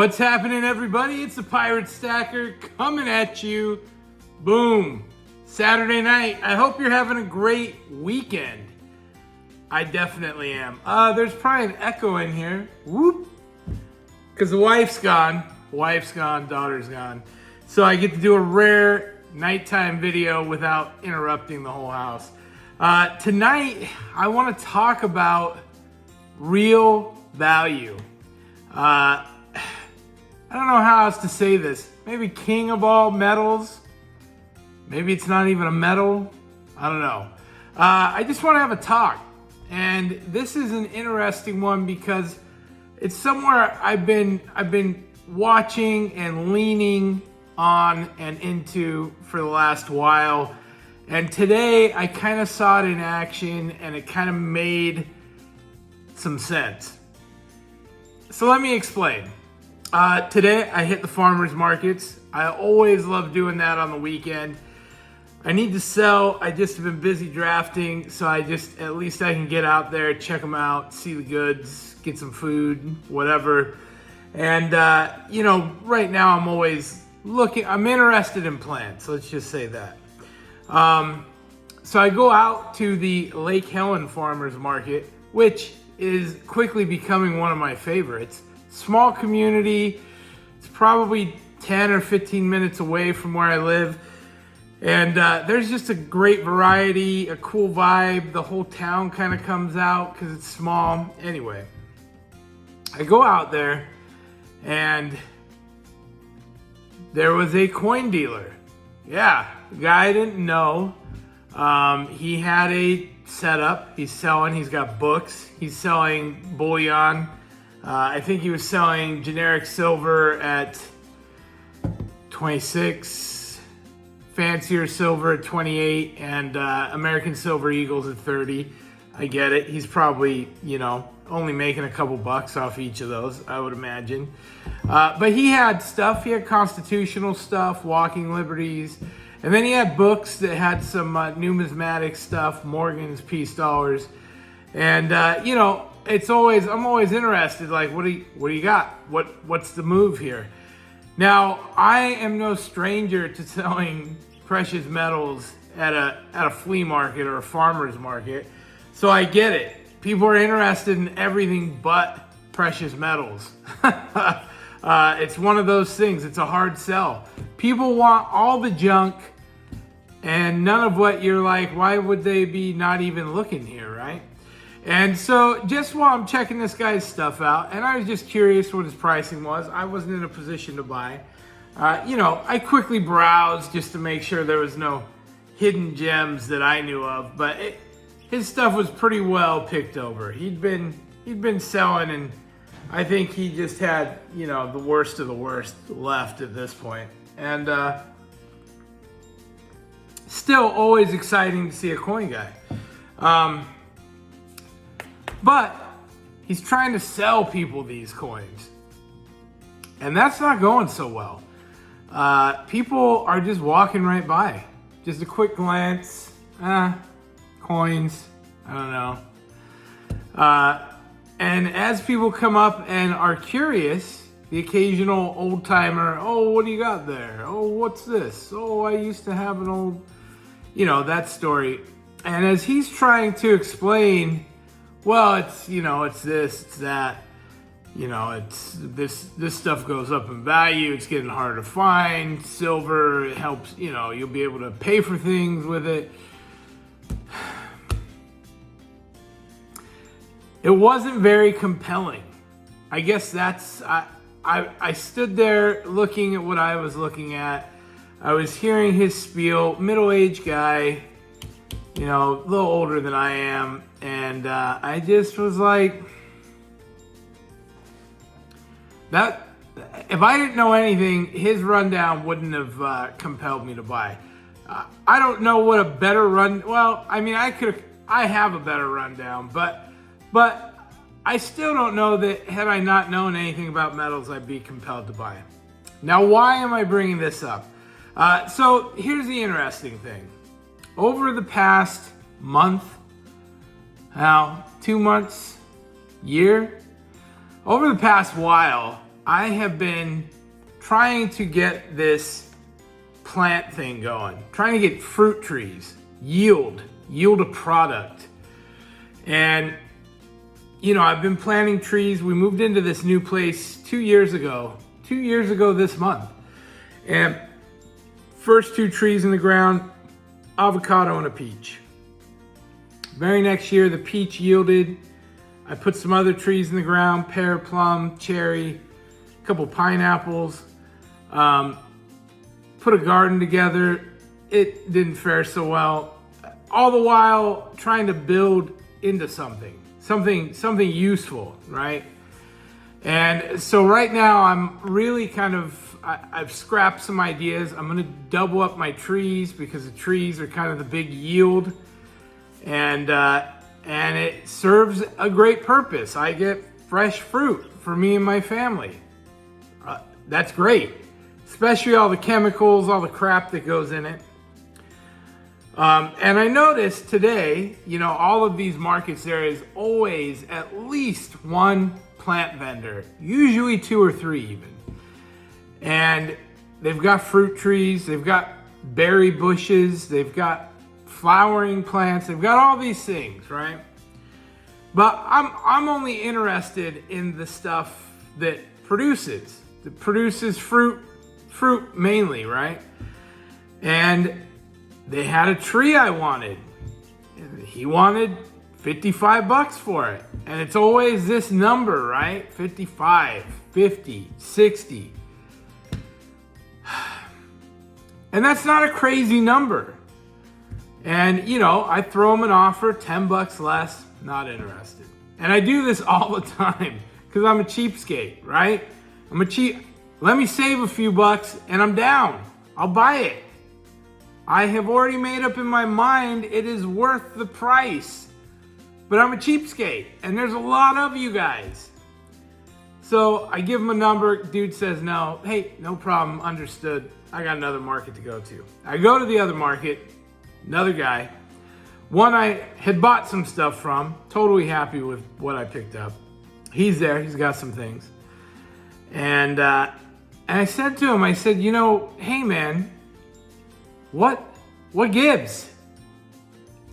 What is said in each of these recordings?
What's happening, everybody? It's the Pirate Stacker coming at you. Boom. Saturday night. I hope you're having a great weekend. I definitely am. There's probably an echo in here. Whoop. Because the wife's gone. Wife's gone, daughter's gone. So I get to do a rare nighttime video without interrupting the whole house. Tonight, I want to talk about real value. I don't know how else to say this. Maybe king of all metals. Maybe it's not even a metal. I don't know. I just want to have a talk. And this is an interesting one because it's somewhere I've been watching and leaning on and into for the last while. And today I kind of saw it in action and it kind of made some sense. So let me explain. Today I hit the farmers markets. I always love doing that on the weekend. I need to sell. I just have been busy drafting, so at least I can get out there, check them out, see the goods, get some food, whatever. And, right now I'm always looking, I'm interested in plants, let's just say that. So I go out to the Lake Helen Farmers Market, which is quickly becoming one of my favorites. Small community, it's probably 10 or 15 minutes away from where I live. And there's just a great variety, a cool vibe. The whole town kind of comes out because it's small. Anyway, I go out there and there was a coin dealer. Yeah, the guy I didn't know. He had a setup. He's got books. He's selling bullion. I think he was selling generic silver at 26. Fancier silver at 28 and American Silver Eagles at 30. I get it. He's probably, only making a couple bucks off each of those, I would imagine. But he had stuff. He had constitutional stuff, walking liberties. And then he had books that had some numismatic stuff, Morgan's, peace dollars. And, I'm always interested, like, what do you got? What's the move here? Now, I am no stranger to selling precious metals at a flea market or a farmer's market, so I get it. People are interested in everything but precious metals. It's one of those things. It's a hard sell. People want all the junk and none of what you're like, why would they be not even looking here, right? And so just while I'm checking this guy's stuff out, and I was just curious what his pricing was, I wasn't in a position to buy. I quickly browsed just to make sure there was no hidden gems that I knew of, but his stuff was pretty well picked over. He'd been selling, and I think he just had, the worst of the worst left at this point. And still always exciting to see a coin guy. But he's trying to sell people these coins. And that's not going so well. People are just walking right by. Just a quick glance. Coins. I don't know. And as people come up and are curious, the occasional old timer, oh, what do you got there? Oh, what's this? Oh, I used to have an old, that story. And as he's trying to explain, well, it's this, it's that, it's this stuff goes up in value. It's getting harder to find. Silver, it helps, you'll be able to pay for things with it. It wasn't very compelling. I guess I stood there looking at what I was looking at. I was hearing his spiel, middle-aged guy, a little older than I am. And I just was like, that if I didn't know anything, his rundown wouldn't have compelled me to buy. I don't know what a better I have a better rundown, but I still don't know that had I not known anything about metals, I'd be compelled to buy. Now, why am I bringing this up? So here's the interesting thing. Over the past month, now 2 months, year, over the past while, I have been trying to get this plant thing going, trying to get fruit trees, yield a product. And, you know, I've been planting trees. We moved into this new place 2 years ago this month. And first 2 trees in the ground, avocado and a peach. Very next year, the peach yielded. I put some other trees in the ground, pear, plum, cherry, a couple pineapples. Put a garden together. It didn't fare so well. All the while trying to build into something useful, right? And so right now I'm really I've scrapped some ideas. I'm gonna double up my trees because the trees are kind of the big yield, and it serves a great purpose. I get fresh fruit for me and my family. That's great. Especially all the chemicals, all the crap that goes in it. And I noticed today, you know, all of these markets, there is always at least one plant vendor, usually 2 or 3 even. And they've got fruit trees, they've got berry bushes, they've got flowering plants, they've got all these things, right? But I'm only interested in the stuff that produces fruit mainly, right? And they had a tree I wanted. He wanted $55 for it. And it's always this number, right? 55, 50, 60. And that's not a crazy number. And, you know, I throw him an offer, $10 less, not interested. And I do this all the time because I'm a cheapskate, right? Let me save a few bucks and I'm down. I'll buy it. I have already made up in my mind it is worth the price. But I'm a cheapskate and there's a lot of you guys. So I give him a number, dude says no. Hey, no problem, understood. I got another market to go to. I go to the other market, another guy. One I had bought some stuff from, totally happy with what I picked up. He's there, he's got some things. And I said to him, I said, you know, hey man, what gives?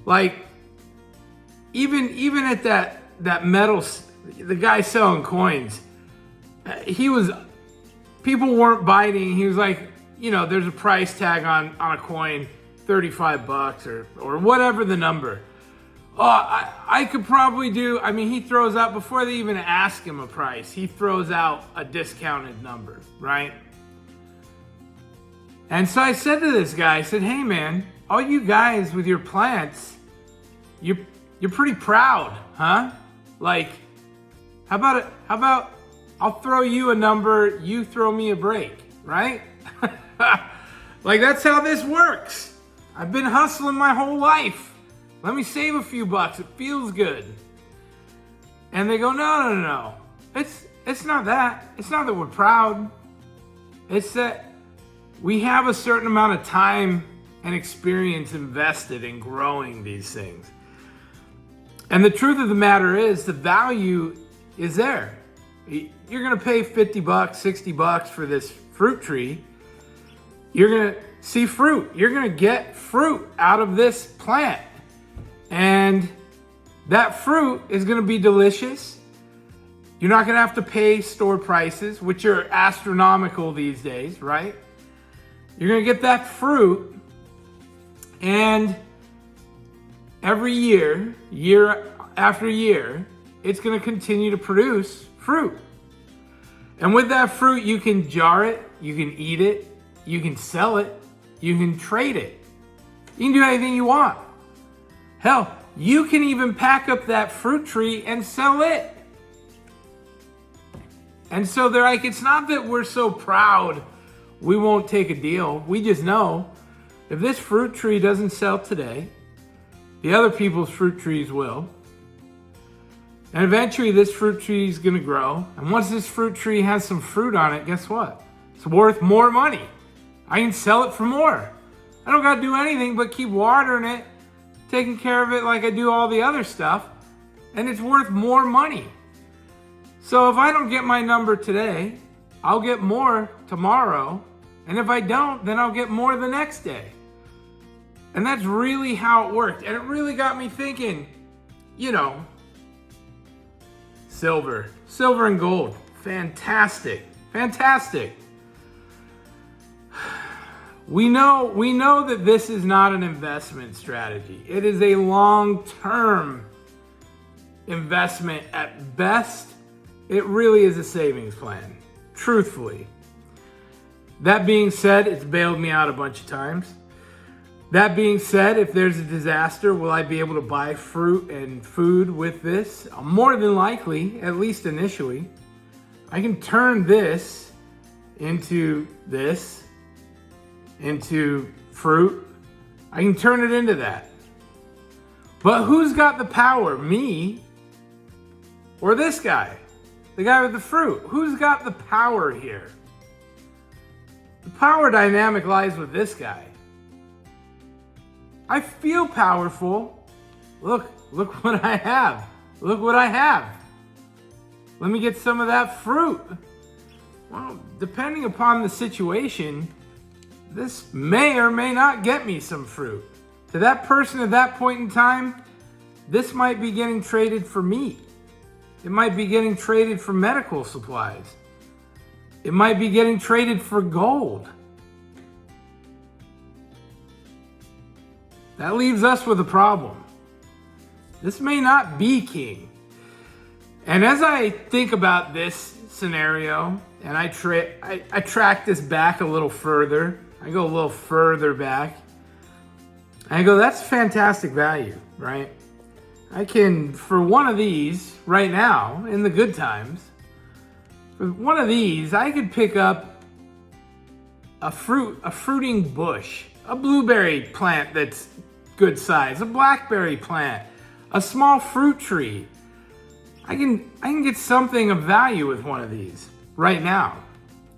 Like, even at that metal, the guy selling coins, people weren't biting. He was like, you know, there's a price tag on a coin, $35 or whatever the number. Oh, I could probably do, I mean, he throws out, before they even ask him a price, he throws out a discounted number, right? And so I said to this guy, I said, hey man, all you guys with your plants, you're pretty proud, huh? Like, how about I'll throw you a number, you throw me a break, right? Like, that's how this works. I've been hustling my whole life. Let me save a few bucks. It feels good. And they go, no. It's not that. It's not that we're proud. It's that we have a certain amount of time and experience invested in growing these things. And the truth of the matter is, the value is there. You're gonna pay $50, $60 for this fruit tree. You're gonna see fruit. You're gonna get fruit out of this plant. And that fruit is gonna be delicious. You're not gonna have to pay store prices, which are astronomical these days, right? You're gonna get that fruit, and every year, year after year, it's gonna continue to produce fruit. And with that fruit, you can jar it, you can eat it, you can sell it, you can trade it. You can do anything you want. Hell, you can even pack up that fruit tree and sell it. And so they're like, it's not that we're so proud we won't take a deal. We just know if this fruit tree doesn't sell today, the other people's fruit trees will. And eventually this fruit tree is gonna grow. And once this fruit tree has some fruit on it, guess what? It's worth more money. I can sell it for more. I don't gotta do anything but keep watering it, taking care of it like I do all the other stuff, and it's worth more money. So if I don't get my number today, I'll get more tomorrow. And if I don't, then I'll get more the next day. And that's really how it worked. And it really got me thinking, you know, silver and gold. Fantastic. We know that this is not an investment strategy. It is a long-term investment at best. It really is a savings plan, truthfully. That being said, it's bailed me out a bunch of times. That being said, if there's a disaster, will I be able to buy fruit and food with this? More than likely, at least initially. I can turn this into fruit. I can turn it into that. But who's got the power? Me or this guy? The guy with the fruit. Who's got the power here? The power dynamic lies with this guy. I feel powerful. Look what I have. Look what I have. Let me get some of that fruit. Well, depending upon the situation, this may or may not get me some fruit. To that person at that point in time, this might be getting traded for meat. It might be getting traded for medical supplies. It might be getting traded for gold. That leaves us with a problem. This may not be king. And as I think about this scenario, and I track this back a little further, I go a little further back, and I go, that's fantastic value, right? I can, for one of these right now, in the good times, for one of these, I could pick up a fruiting bush, a blueberry plant that's good size, a blackberry plant, a small fruit tree. I can get something of value with one of these right now.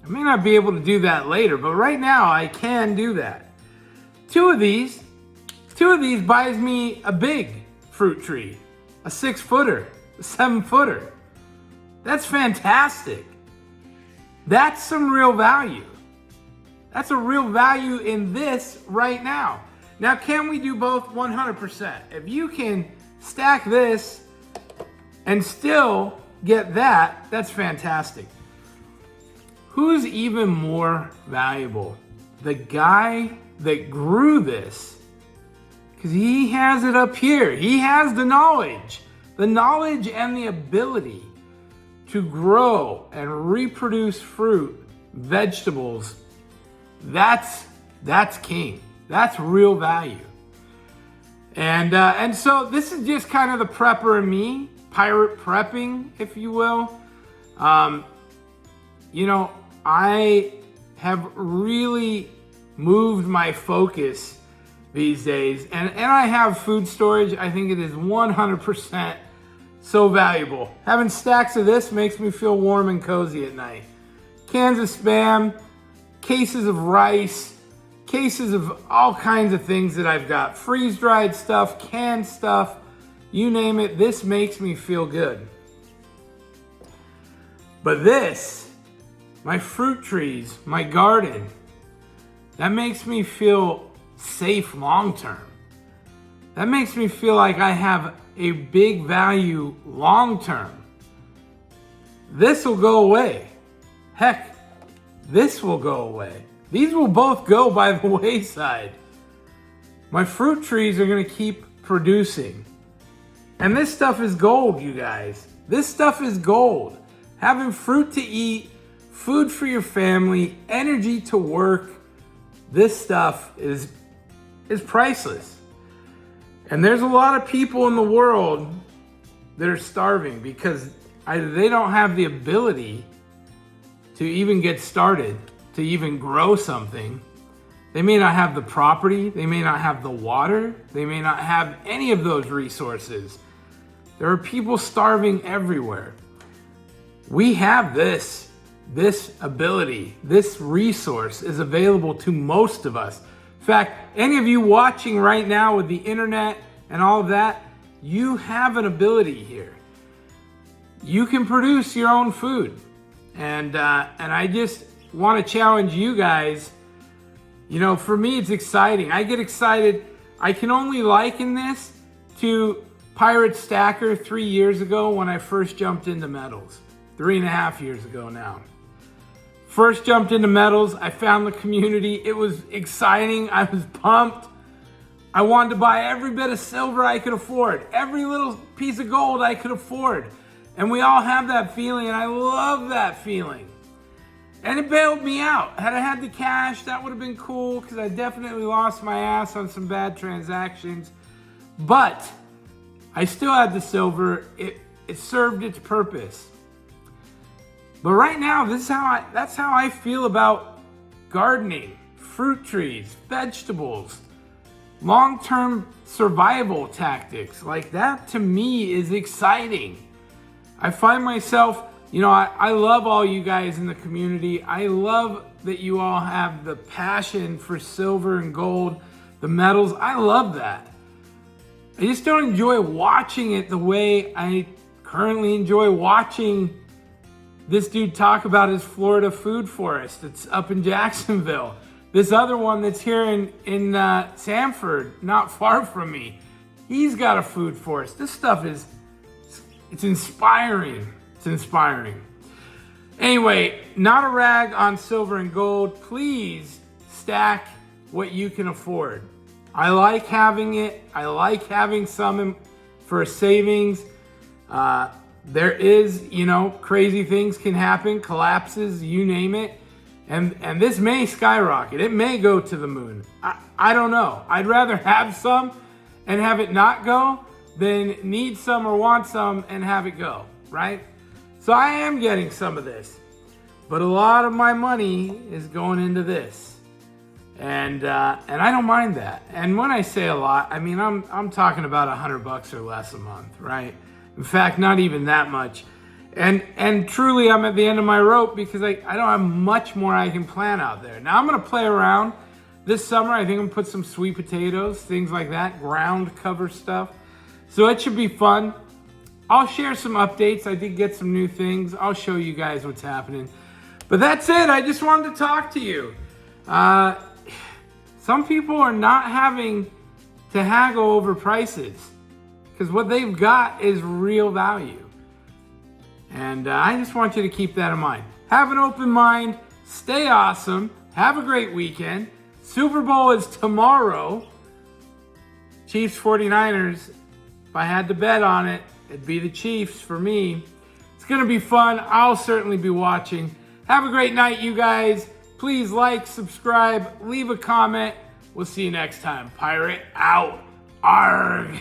I may not be able to do that later, but right now I can do that. Two of these buys me a big fruit tree, a 6-footer, a 7-footer. That's fantastic. That's some real value. That's a real value in this right now. Now, can we do both? 100%. If you can stack this and still get that, that's fantastic. Who's even more valuable? The guy that grew this, because he has it up here. He has the knowledge and the ability to grow and reproduce fruit, vegetables. That's king. That's real value. And so this is just kind of the prepper in me, pirate prepping, if you will. You know, I have really moved my focus these days, and I have food storage. I think it is 100% so valuable. Having stacks of this makes me feel warm and cozy at night. Cans of Spam, cases of rice, cases of all kinds of things that I've got. Freeze-dried stuff, canned stuff, you name it. This makes me feel good. But this, my fruit trees, my garden, that makes me feel safe long-term. That makes me feel like I have a big value long-term. This will go away. Heck, this will go away. These will both go by the wayside. My fruit trees are going to keep producing. And this stuff is gold, you guys. This stuff is gold. Having fruit to eat, food for your family, energy to work, this stuff is priceless. And there's a lot of people in the world that are starving because either they don't have the ability to even get started, to even grow something. They may not have the property, they may not have the water, they may not have any of those resources. There are people starving everywhere. We have this ability, this resource is available to most of us. In fact, any of you watching right now with the internet and all of that, you have an ability here. You can produce your own food. And I just want to challenge you guys. You know, for me, it's exciting. I get excited. I can only liken this to Pirate Stacker 3 years ago when I first jumped into metals. 3.5 years ago now. First jumped into metals. I found the community. It was exciting. I was pumped. I wanted to buy every bit of silver I could afford. Every little piece of gold I could afford. And we all have that feeling, and I love that feeling. And it bailed me out. Had I had the cash, that would have been cool, because I definitely lost my ass on some bad transactions. But I still had the silver. It served its purpose. But right now, that's how I feel about gardening, fruit trees, vegetables, long-term survival tactics. Like that, to me, is exciting. I find myself, you know, I love all you guys in the community. I love that you all have the passion for silver and gold, the metals. I love that. I just don't enjoy watching it the way I currently enjoy watching this dude talk about his Florida food forest that's up in Jacksonville. This other one that's here in Sanford, not far from me. He's got a food forest. This stuff it's inspiring. It's inspiring. Anyway, not a rag on silver and gold. Please stack what you can afford. I like having it. I like having some for savings. There is, you know, crazy things can happen, collapses, you name it. And this may skyrocket. It may go to the moon. I don't know. I'd rather have some and have it not go than need some or want some and have it go, right? So I am getting some of this, but a lot of my money is going into this, and I don't mind that. And when I say a lot, I mean I'm talking about $100 or less a month, right? In fact, not even that much. And truly, I'm at the end of my rope because I don't have much more I can plant out there. Now I'm gonna play around this summer. I think I'm gonna put some sweet potatoes, things like that, ground cover stuff. So it should be fun. I'll share some updates. I did get some new things. I'll show you guys what's happening. But that's it. I just wanted to talk to you. Some people are not having to haggle over prices because what they've got is real value. And I just want you to keep that in mind. Have an open mind. Stay awesome. Have a great weekend. Super Bowl is tomorrow. Chiefs 49ers. If I had to bet on it, it'd be the Chiefs for me. It's going to be fun. I'll certainly be watching. Have a great night, you guys. Please like, subscribe, leave a comment. We'll see you next time. Pirate out. Arg.